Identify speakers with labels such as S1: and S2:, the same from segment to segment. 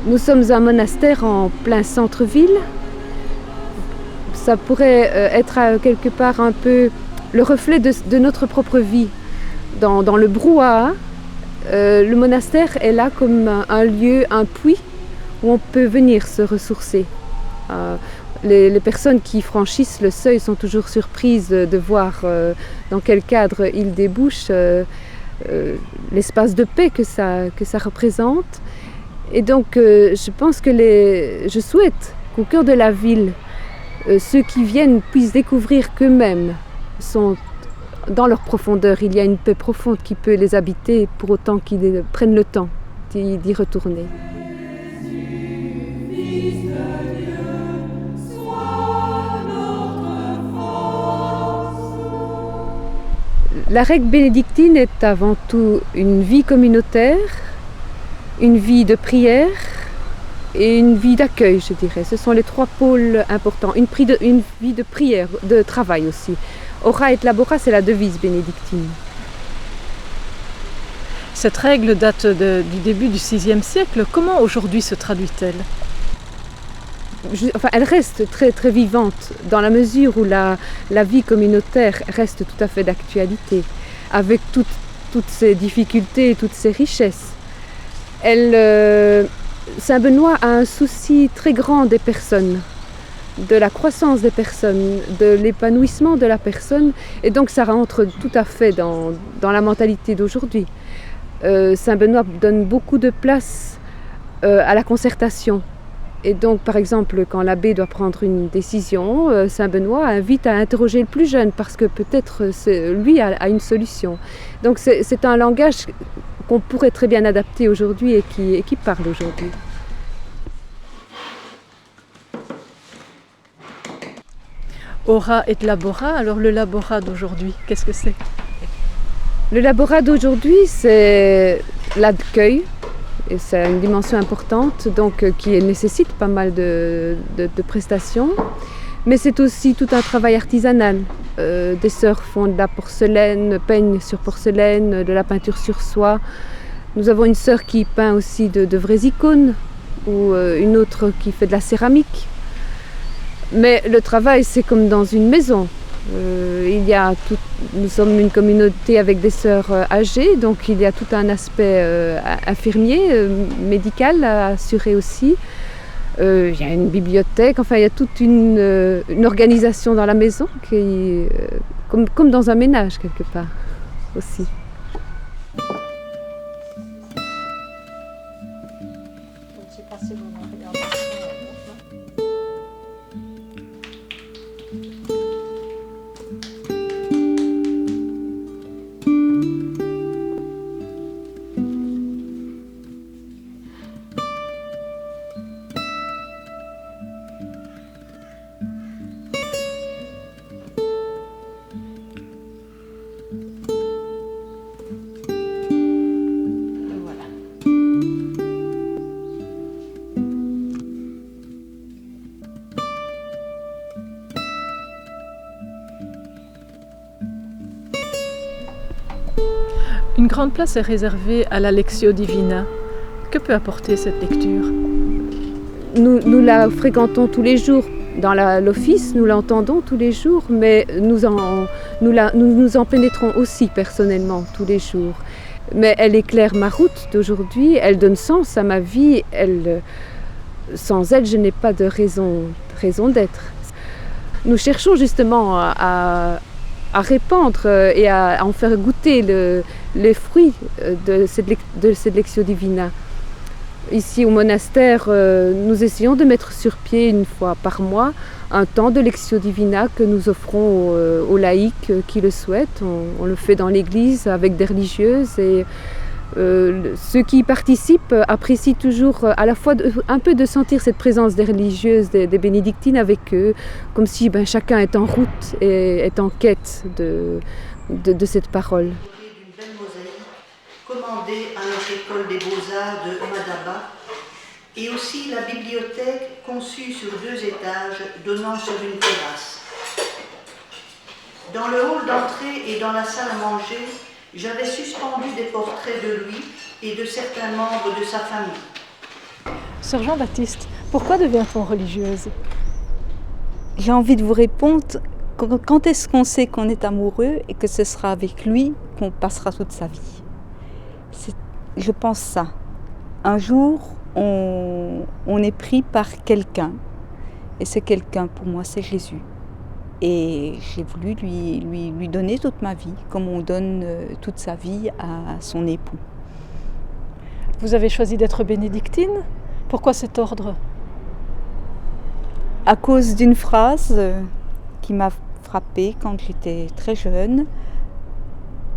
S1: Nous sommes un monastère en plein centre-ville. Ça pourrait être quelque part un peu le reflet de notre propre vie. Dans le brouhaha, le monastère est là comme un lieu, un puits où on peut venir se ressourcer. Les personnes qui franchissent le seuil sont toujours surprises de voir dans quel cadre il débouche, l'espace de paix que ça représente. Et donc je pense que je souhaite qu'au cœur de la ville, ceux qui viennent puissent découvrir qu'eux-mêmes sont dans leur profondeur. Il y a une paix profonde qui peut les habiter pour autant qu'ils prennent le temps d'y retourner. La règle bénédictine est avant tout une vie communautaire, une vie de prière et une vie d'accueil, je dirais. Ce sont les trois pôles importants. Une vie de prière, de travail aussi. Ora et labora, c'est la devise bénédictine.
S2: Cette règle date du début du VIe siècle. Comment aujourd'hui se traduit-elle ?
S1: Elle reste très, très vivante dans la mesure où la vie communautaire reste tout à fait d'actualité, avec toutes ses difficultés et toutes ses richesses. Saint Benoît a un souci très grand des personnes, de la croissance des personnes, de l'épanouissement de la personne, et donc ça rentre tout à fait dans la mentalité d'aujourd'hui. Saint Benoît donne beaucoup de place à la concertation. Et donc, par exemple, quand l'abbé doit prendre une décision, Saint Benoît invite à interroger le plus jeune parce que peut-être lui a une solution. Donc c'est un langage qu'on pourrait très bien adapter aujourd'hui et qui parle aujourd'hui.
S2: Ora et labora, alors le labora d'aujourd'hui, qu'est-ce que c'est ?
S1: Le labora d'aujourd'hui, c'est l'accueil. Et c'est une dimension importante donc, qui nécessite pas mal de prestations. Mais c'est aussi tout un travail artisanal. Des sœurs font de la porcelaine, peignent sur porcelaine, de la peinture sur soie. Nous avons une sœur qui peint aussi de vraies icônes ou une autre qui fait de la céramique. Mais le travail, c'est comme dans une maison. Nous sommes une communauté avec des sœurs âgées, donc il y a tout un aspect infirmier, médical à assurer aussi. Il y a une bibliothèque, enfin il y a toute une organisation dans la maison, comme dans un ménage quelque part aussi.
S2: Une grande place est réservée à la Lectio Divina. Que peut apporter cette lecture ?
S1: Nous la fréquentons tous les jours dans l'office, nous l'entendons tous les jours, mais nous en pénétrons aussi personnellement tous les jours. Mais elle éclaire ma route d'aujourd'hui, elle donne sens à ma vie, sans elle, je n'ai pas de raison d'être. Nous cherchons justement à répandre et à en faire goûter les fruits de cette Lectio Divina. Ici au monastère, nous essayons de mettre sur pied une fois par mois un temps de Lectio Divina que nous offrons aux laïcs qui le souhaitent. On le fait dans l'église avec des religieuses et ceux qui y participent apprécient toujours à la fois un peu de sentir cette présence des religieuses, des bénédictines avec eux, comme si chacun est en route et est en quête de cette parole.
S3: D'une belle mosaïque commandée à notre école des beaux-arts de Madaba, et aussi la bibliothèque conçue sur 2 étages donnant sur une terrasse. Dans le hall d'entrée et dans la salle à manger, j'avais suspendu des portraits de lui et de certains membres de sa famille.
S2: Sœur Jean-Baptiste, pourquoi devient-on religieuse?
S4: J'ai envie de vous répondre, quand est-ce qu'on sait qu'on est amoureux et que ce sera avec lui qu'on passera toute sa vie? Je pense ça. Un jour, on est pris par quelqu'un, et ce quelqu'un pour moi c'est Jésus. Et j'ai voulu lui donner toute ma vie, comme on donne toute sa vie à son époux.
S2: Vous avez choisi d'être bénédictine? Pourquoi cet ordre?
S4: À cause d'une phrase qui m'a frappée quand j'étais très jeune.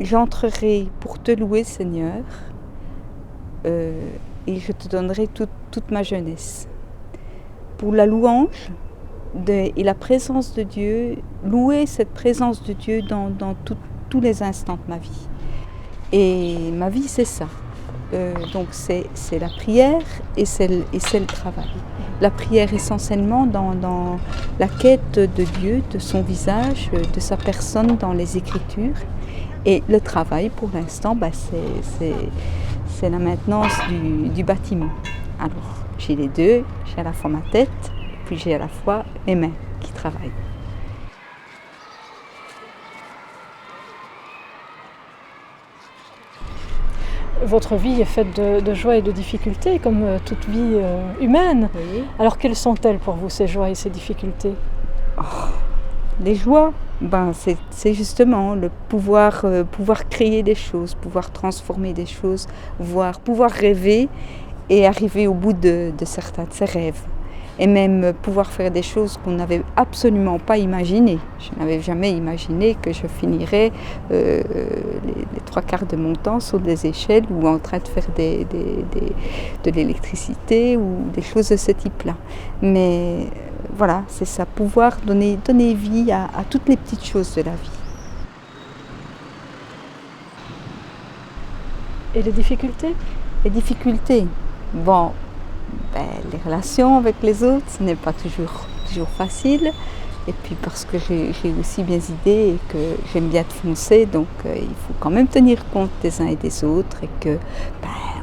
S4: J'entrerai pour te louer, Seigneur, et je te donnerai toute ma jeunesse. Pour la louange et la présence de Dieu, louer cette présence de Dieu dans tous les instants de ma vie. Et ma vie, c'est ça. Donc c'est la prière et c'est le travail. La prière essentiellement dans la quête de Dieu, de son visage, de sa personne dans les Écritures. Et le travail, pour l'instant, c'est la maintenance du bâtiment. Alors, j'ai les deux, j'ai à la fois ma tête, puis j'ai à la fois mes mains qui travaillent.
S2: Votre vie est faite de joie et de difficultés, comme toute vie humaine.
S4: Oui.
S2: Alors, quelles sont-elles pour vous, ces joies et ces difficultés?
S4: Les joies, c'est justement le pouvoir créer des choses, pouvoir transformer des choses, pouvoir rêver et arriver au bout de certains de ses rêves. Et même pouvoir faire des choses qu'on n'avait absolument pas imaginées. Je n'avais jamais imaginé que je finirais les 3/4 de mon temps sur des échelles ou en train de faire de l'électricité ou des choses de ce type-là. Mais voilà, c'est ça, pouvoir donner vie à toutes les petites choses de la vie.
S2: Et les difficultés?
S4: Les difficultés, les relations avec les autres, ce n'est pas toujours facile. Et puis parce que j'ai aussi mes idées et que j'aime bien foncer, donc il faut quand même tenir compte des uns et des autres et que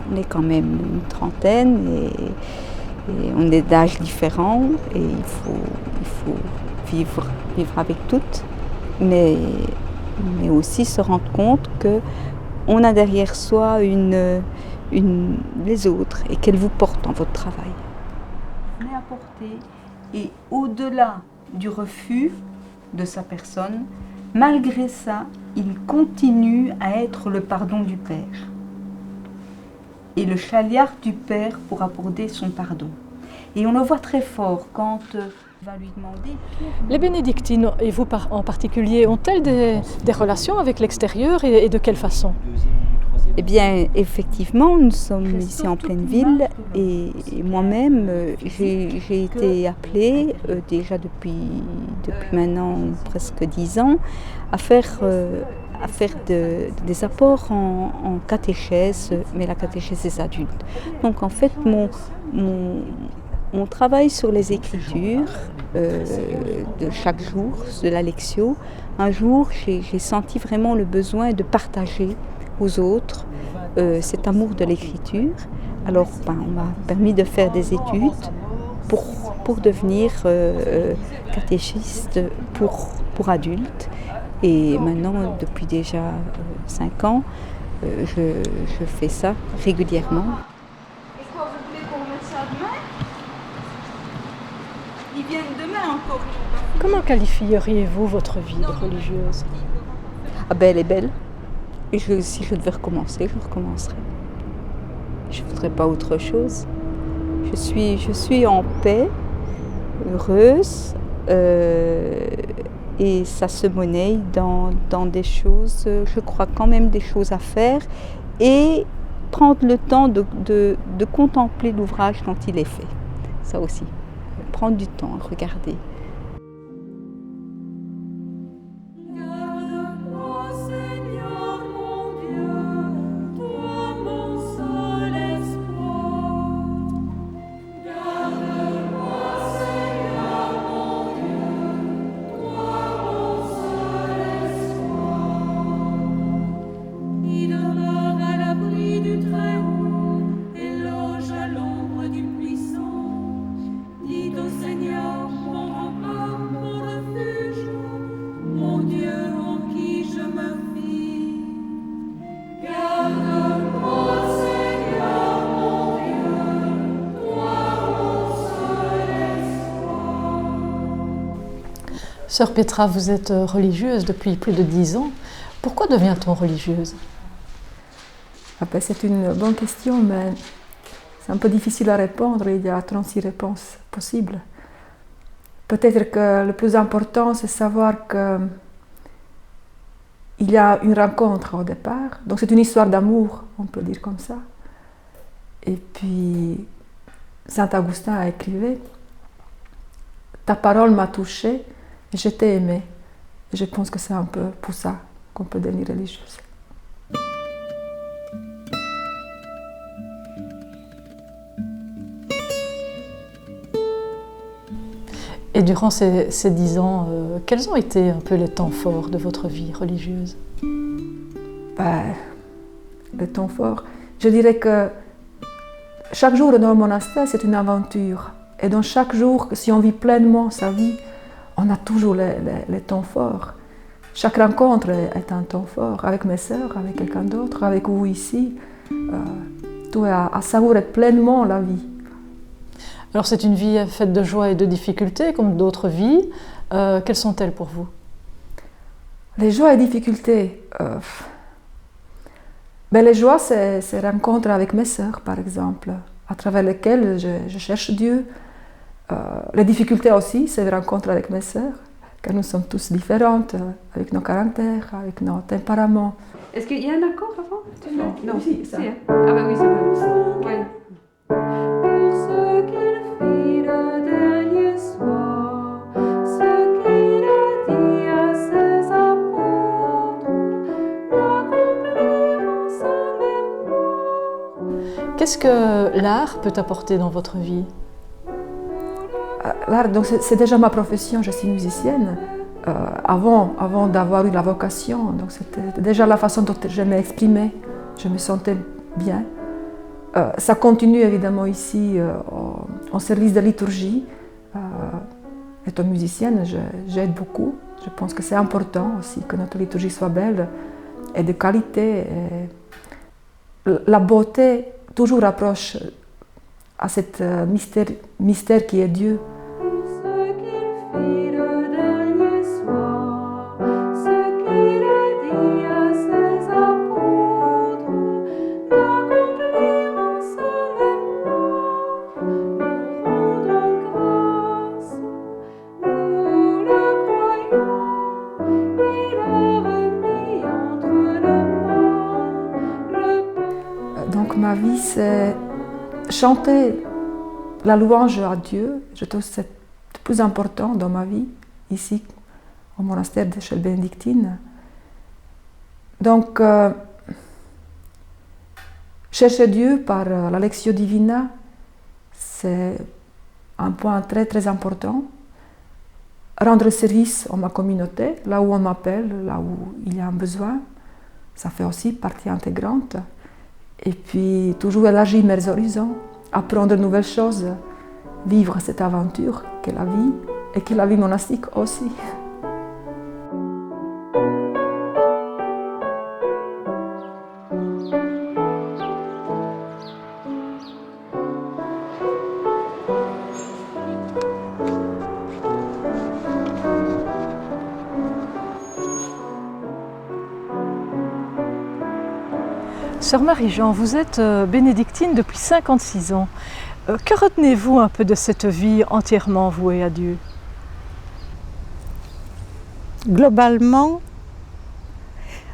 S4: on est quand même une trentaine et on est d'âges différents et il faut vivre avec toutes, mais aussi se rendre compte qu'on a derrière soi les autres et qu'elles vous portent dans votre travail. On est apporté et au-delà du refus de sa personne, malgré ça, il continue à être le pardon du Père et le chaliard du Père pour apporter son pardon. Et on le voit très fort quand on va lui demander...
S2: Les bénédictines, et vous en particulier, ont-elles des relations avec l'extérieur et de quelle façon?
S4: Eh bien, effectivement, nous sommes ici en pleine ville et moi-même, j'ai été appelée déjà depuis maintenant presque 10 ans à faire des apports en catéchèse, mais la catéchèse des adultes. Donc en fait, mon travail sur les Écritures de chaque jour, de la Lectio, un jour j'ai senti vraiment le besoin de partager aux autres cet amour de l'écriture. Alors on m'a permis de faire des études pour devenir catéchiste pour adultes. Et maintenant, depuis déjà 5 ans, je fais ça régulièrement.
S5: Et quoi, vous voulez qu'on remette ça demain? Ils viennent demain encore.
S2: Comment qualifieriez-vous votre vie de religieuse?
S4: Elle est belle. Et si je devais recommencer, je recommencerais. Je ne voudrais pas autre chose. Je suis en paix, heureuse, et ça se monnaie dans des choses, je crois quand même des choses à faire, et prendre le temps de contempler l'ouvrage quand il est fait. Ça aussi, prendre du temps, regarder.
S6: Garde-moi, Seigneur mon Dieu, toi
S2: Sœur Petra, vous êtes religieuse depuis plus de 10 ans. Pourquoi devient-on religieuse?
S6: C'est une bonne question, mais c'est un peu difficile à répondre. Il y a 36 réponses possibles. Peut-être que le plus important, c'est savoir qu'il y a une rencontre au départ. Donc c'est une histoire d'amour, on peut dire comme ça. Et puis, Saint Augustin a écrit « Ta parole m'a touchée et je t'ai aimée ». Et je pense que c'est un peu pour ça qu'on peut devenir religieuse.
S2: Et durant ces 10 ans, quels ont été un peu les temps forts de votre vie religieuse?
S6: Les temps forts, je dirais que chaque jour dans le monastère, c'est une aventure. Et dans chaque jour, si on vit pleinement sa vie, on a toujours les temps forts. Chaque rencontre est un temps fort, avec mes sœurs, avec quelqu'un d'autre, avec vous ici. Tout est à savourer pleinement la vie.
S2: Alors c'est une vie faite de joie et de difficultés, comme d'autres vies. Quelles sont-elles pour vous?
S6: Les joies et difficultés. Les joies, c'est ces rencontres avec mes sœurs, par exemple, à travers lesquelles je cherche Dieu. Les difficultés aussi, c'est les rencontres avec mes sœurs, car nous sommes tous différentes, avec nos caractères, avec nos tempéraments.
S1: Est-ce qu'il y a un accord avant?
S6: Non, si, ça.
S1: Si, hein? Ah ben oui, c'est vrai. Ouais. Pour ce qu'il fit le dernier soir, ce qu'il a dit à ses apôtres, l'accomplir en sa mémoire.
S2: Qu'est-ce que l'art peut apporter dans votre vie?
S6: L'art, donc c'est déjà ma profession, je suis musicienne. Avant d'avoir eu la vocation, donc c'était déjà la façon dont je m'exprimais, je me sentais bien. Ça continue évidemment ici en service de liturgie. Étant musicienne, j'aide beaucoup. Je pense que c'est important aussi que notre liturgie soit belle et de qualité. Et la beauté toujours approche à cet mystère qui est Dieu. Donc ma vie, c'est chanter la louange à Dieu. Je trouve que c'est le plus important dans ma vie, ici, au monastère de chez les Bénédictines. Donc, chercher Dieu par la Lectio Divina, c'est un point très très important. Rendre service à ma communauté, là où on m'appelle, là où il y a un besoin, ça fait aussi partie intégrante. Et puis toujours élargir mes horizons, apprendre de nouvelles choses, vivre cette aventure qu'est la vie et que la vie monastique aussi.
S2: Sœur Marie-Jean, vous êtes bénédictine depuis 56 ans. Que retenez-vous un peu de cette vie entièrement vouée à Dieu?
S7: Globalement,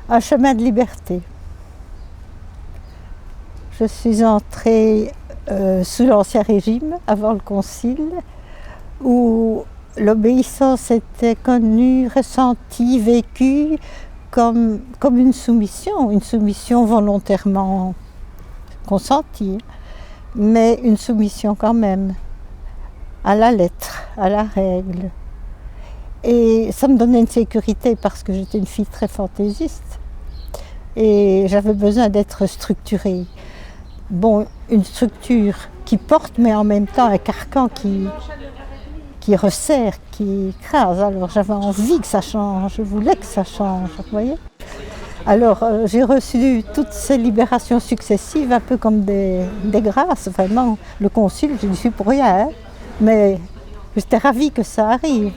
S7: un chemin de liberté. Je suis entrée sous l'Ancien Régime, avant le Concile, où l'obéissance était connue, ressentie, vécue comme une soumission volontairement consentie, mais une soumission quand même, à la lettre, à la règle. Et ça me donnait une sécurité parce que j'étais une fille très fantaisiste et j'avais besoin d'être structurée. Bon, une structure qui porte, mais en même temps un carcan qui resserre, qui écrase. Alors j'avais envie que ça change, je voulais que ça change, vous voyez. Alors j'ai reçu toutes ces libérations successives, un peu comme des grâces, vraiment. Le concile, je n'y suis pour rien, hein, mais j'étais ravie que ça arrive.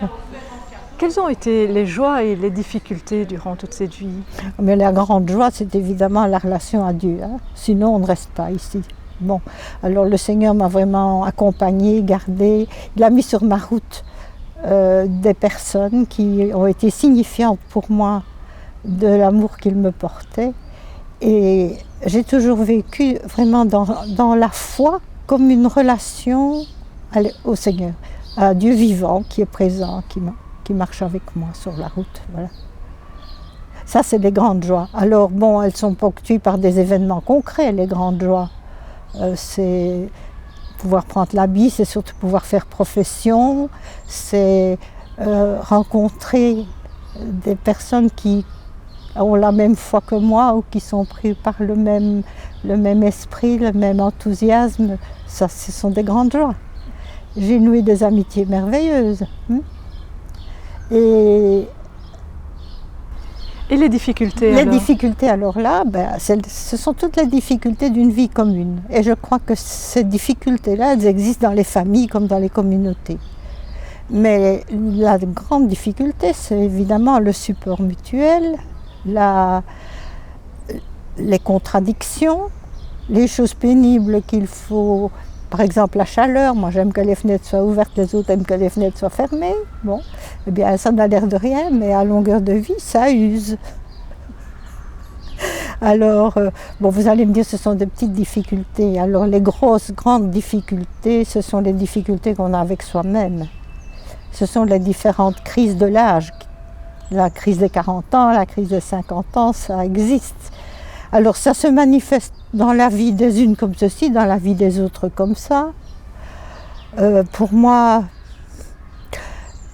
S2: Quelles ont été les joies et les difficultés durant toute cette vie?
S7: Mais la grande joie, c'est évidemment la relation à Dieu, hein. Sinon on ne reste pas ici. Bon, alors le Seigneur m'a vraiment accompagnée, gardée. Il a mis sur ma route des personnes qui ont été signifiantes pour moi de l'amour qu'il me portait. Et j'ai toujours vécu vraiment dans la foi comme une relation au Seigneur, à Dieu vivant qui est présent, qui marche avec moi sur la route. Voilà. Ça, c'est des grandes joies. Alors bon, elles sont ponctuées par des événements concrets, les grandes joies. C'est pouvoir prendre l'habit, c'est surtout pouvoir faire profession, c'est rencontrer des personnes qui ont la même foi que moi ou qui sont pris par le même esprit, le même enthousiasme. Ça, ce sont des grandes joies. J'ai noué des amitiés merveilleuses. Et les difficultés alors? Les difficultés, alors là, ce sont toutes les difficultés d'une vie commune. Et je crois que ces difficultés-là, elles existent dans les familles comme dans les communautés. Mais la grande difficulté, c'est évidemment le support mutuel, les contradictions, les choses pénibles qu'il faut. Par exemple, la chaleur, moi j'aime que les fenêtres soient ouvertes, les autres aiment que les fenêtres soient fermées. Bon, eh bien ça n'a l'air de rien, mais à longueur de vie, ça use. Alors, bon, vous allez me dire, ce sont des petites difficultés. Alors les grandes difficultés, ce sont les difficultés qu'on a avec soi-même. Ce sont les différentes crises de l'âge. La crise des 40 ans, la crise des 50 ans, ça existe. Alors ça se manifeste dans la vie des unes comme ceci, dans la vie des autres comme ça. Pour moi,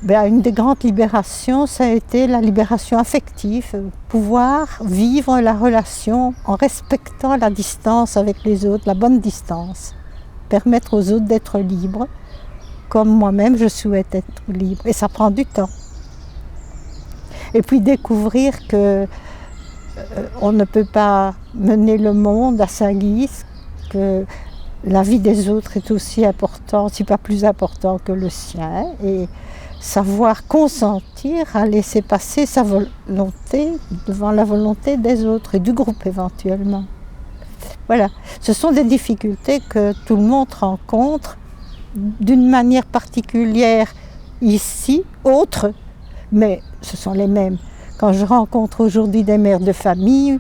S7: une des grandes libérations, ça a été la libération affective, pouvoir vivre la relation en respectant la distance avec les autres, la bonne distance, permettre aux autres d'être libres, comme moi-même je souhaite être libre. Et ça prend du temps. Et puis découvrir que on ne peut pas mener le monde à sa guise, que la vie des autres est aussi importante, si pas plus importante que le sien, et savoir consentir à laisser passer sa volonté devant la volonté des autres et du groupe éventuellement. Voilà, ce sont des difficultés que tout le monde rencontre d'une manière particulière ici, autre, mais ce sont les mêmes. Quand je rencontre aujourd'hui des mères de famille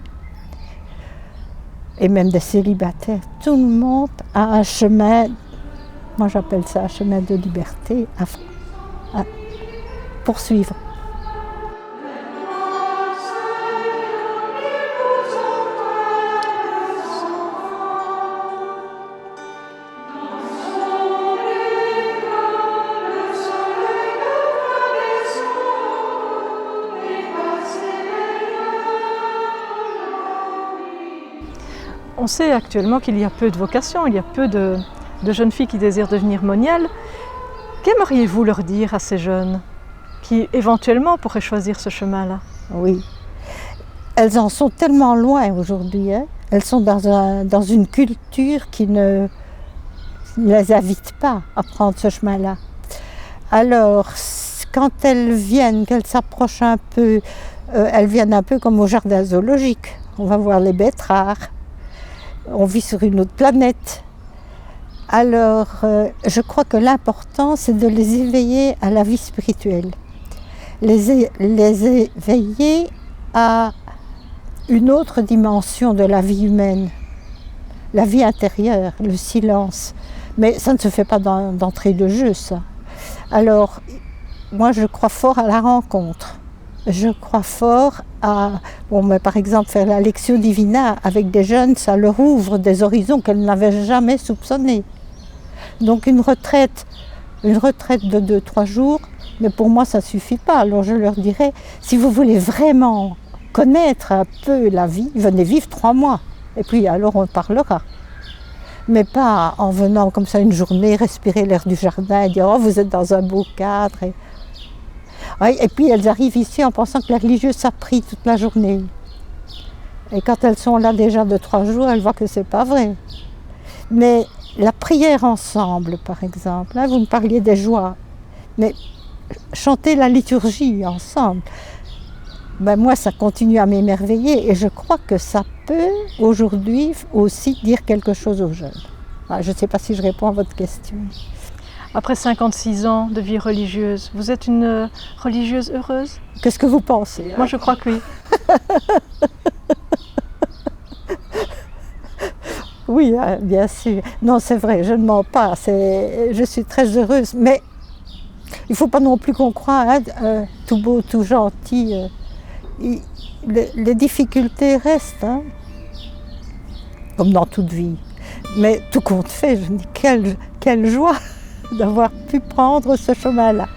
S7: et même des célibataires, tout le monde a un chemin, moi j'appelle ça un chemin de liberté à poursuivre.
S2: On sait actuellement qu'il y a peu de vocations, il y a peu de jeunes filles qui désirent devenir moniales. Qu'aimeriez-vous leur dire à ces jeunes qui éventuellement pourraient choisir ce chemin-là?
S7: Oui, elles en sont tellement loin aujourd'hui, hein. Elles sont dans une culture qui ne les invite pas à prendre ce chemin-là. Alors, quand elles viennent, qu'elles s'approchent un peu, elles viennent un peu comme au jardin zoologique. On va voir les bêtes rares. On vit sur une autre planète. Alors, je crois que l'important, c'est de les éveiller à la vie spirituelle. Les éveiller à une autre dimension de la vie humaine, la vie intérieure, le silence. Mais ça ne se fait pas d'entrée de jeu, ça. Alors, moi, je crois fort à la rencontre. Je crois fort à, par exemple, faire la Lectio Divina avec des jeunes, ça leur ouvre des horizons qu'elles n'avaient jamais soupçonnés. Donc une retraite de 2-3 jours, mais pour moi ça ne suffit pas. Alors je leur dirais, si vous voulez vraiment connaître un peu la vie, venez vivre 3 mois, et puis alors on parlera. Mais pas en venant comme ça une journée, respirer l'air du jardin et dire « Oh, vous êtes dans un beau cadre ». Et puis elles arrivent ici en pensant que les religieux ça prie toute la journée. Et quand elles sont là déjà de 3 jours, elles voient que c'est pas vrai. Mais la prière ensemble, par exemple, hein, vous me parliez des joies, mais chanter la liturgie ensemble. Ben moi, ça continue à m'émerveiller et je crois que ça peut aujourd'hui aussi dire quelque chose aux jeunes. Je ne sais pas si je réponds à votre question.
S2: Après 56 ans de vie religieuse, vous êtes une religieuse heureuse?
S7: Qu'est-ce que vous pensez?
S2: Moi, je crois que oui.
S7: Oui, bien sûr. Non, c'est vrai, je ne mens pas. Je suis très heureuse. Mais il ne faut pas non plus qu'on croie, tout beau, tout gentil. Les difficultés restent, hein, comme dans toute vie. Mais tout compte fait, je me dis quelle joie d'avoir pu prendre ce chemin-là.